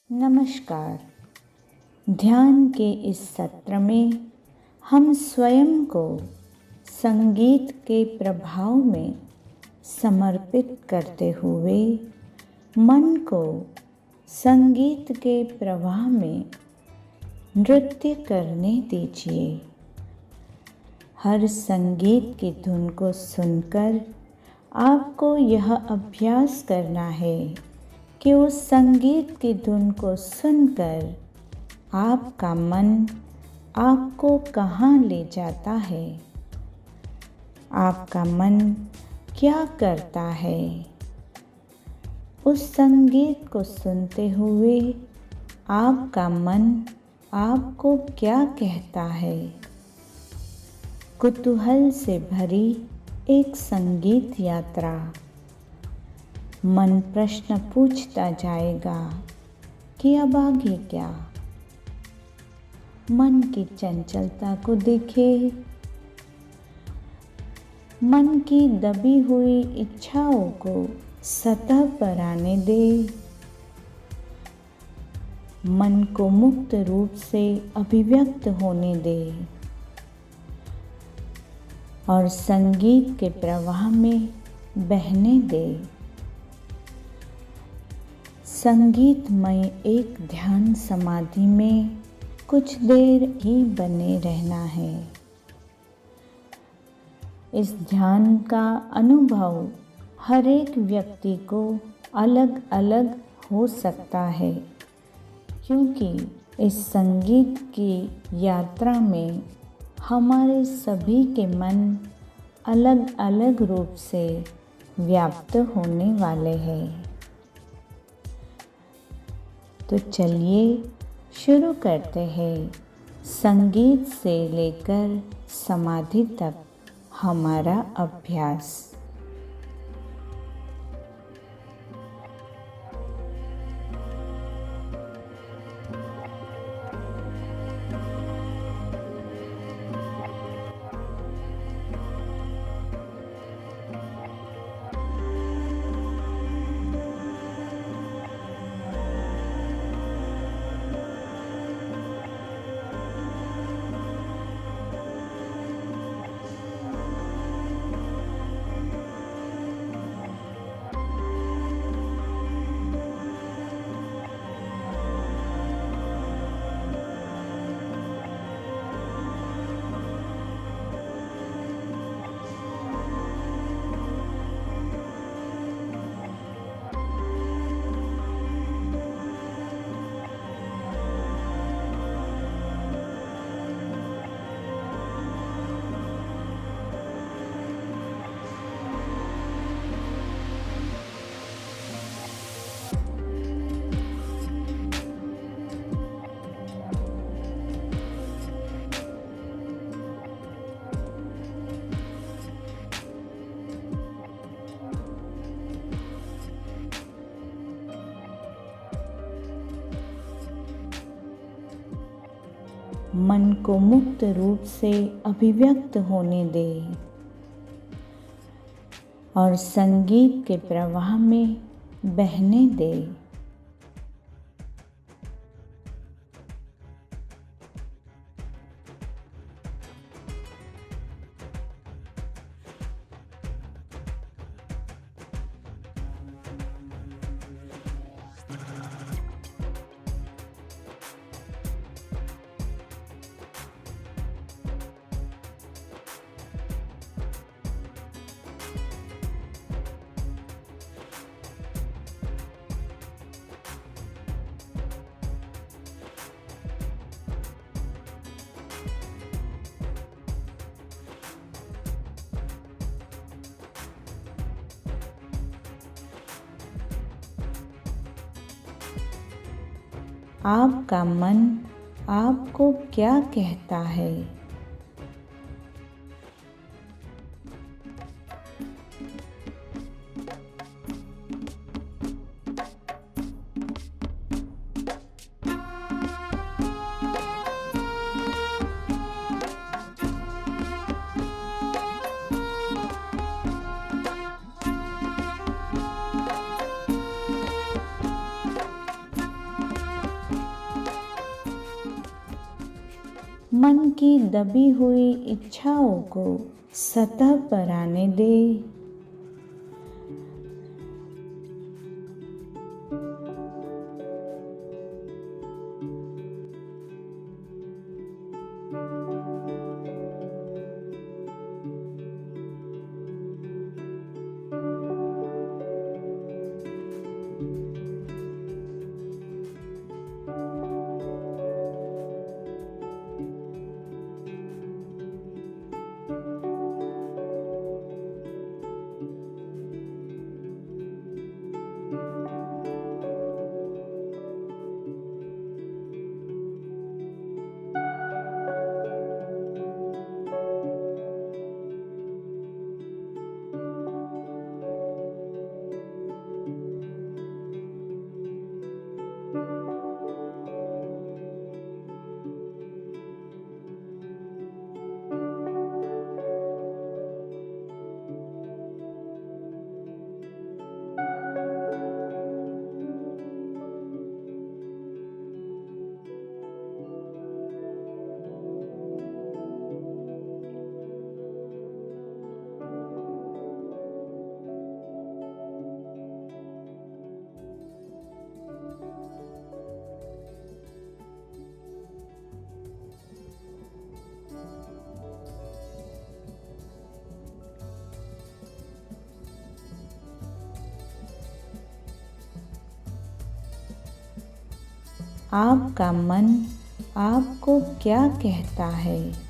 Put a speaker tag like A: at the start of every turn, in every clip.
A: नमस्कार। ध्यान के इस सत्र में हम स्वयं को संगीत के प्रभाव में समर्पित करते हुए मन को संगीत के प्रवाह में नृत्य करने दीजिए। हर संगीत की धुन को सुनकर आपको यह अभ्यास करना है कि उस संगीत की धुन को सुनकर आपका मन आपको कहाँ ले जाता है, आपका मन क्या करता है। उस संगीत को सुनते हुए आपका मन आपको क्या कहता है। कुतूहल से भरी एक संगीत यात्रा। मन प्रश्न पूछता जाएगा कि अब आगे क्या। मन की चंचलता को देखें, मन की दबी हुई इच्छाओं को सतह पर आने दे। मन को मुक्त रूप से अभिव्यक्त होने दे और संगीत के प्रवाह में बहने दे। संगीतमय एक ध्यान समाधि में कुछ देर ही बने रहना है। इस ध्यान का अनुभव हर एक व्यक्ति को अलग अलग हो सकता है, क्योंकि इस संगीत की यात्रा में हमारे सभी के मन अलग अलग रूप से व्याप्त होने वाले हैं। तो चलिए शुरू करते हैं संगीत से लेकर समाधि तक हमारा अभ्यास। मन को मुक्त रूप से अभिव्यक्त होने दे और संगीत के प्रवाह में बहने दे। आपका मन आपको क्या कहता है। मन की दबी हुई इच्छाओं को सतह पर आने दे। आपका मन आपको क्या कहता है?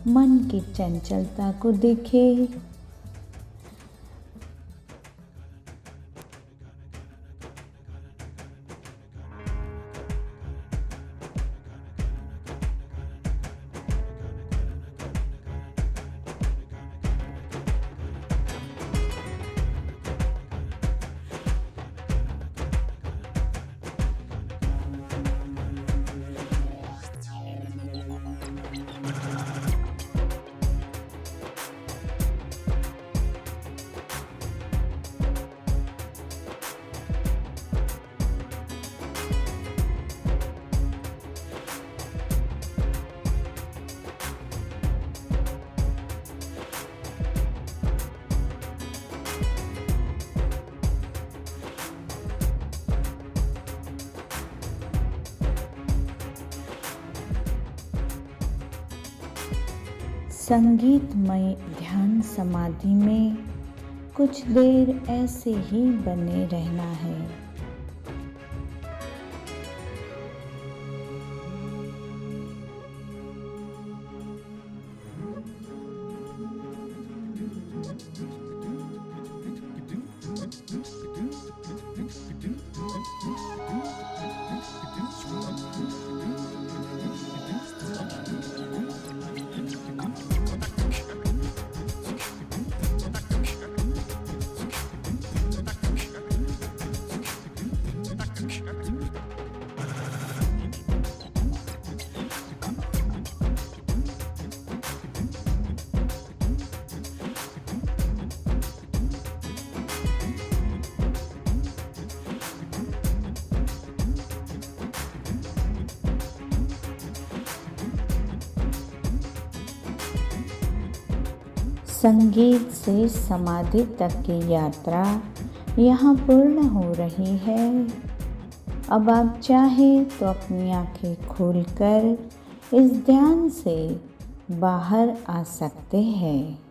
A: मन की चंचलता को देखें। संगीतमय ध्यान समाधि में कुछ देर ऐसे ही बने रहना है। संगीत से समाधि तक की यात्रा यहाँ पूर्ण हो रही है। अब आप चाहें तो अपनी आंखें खोलकर इस ध्यान से बाहर आ सकते हैं।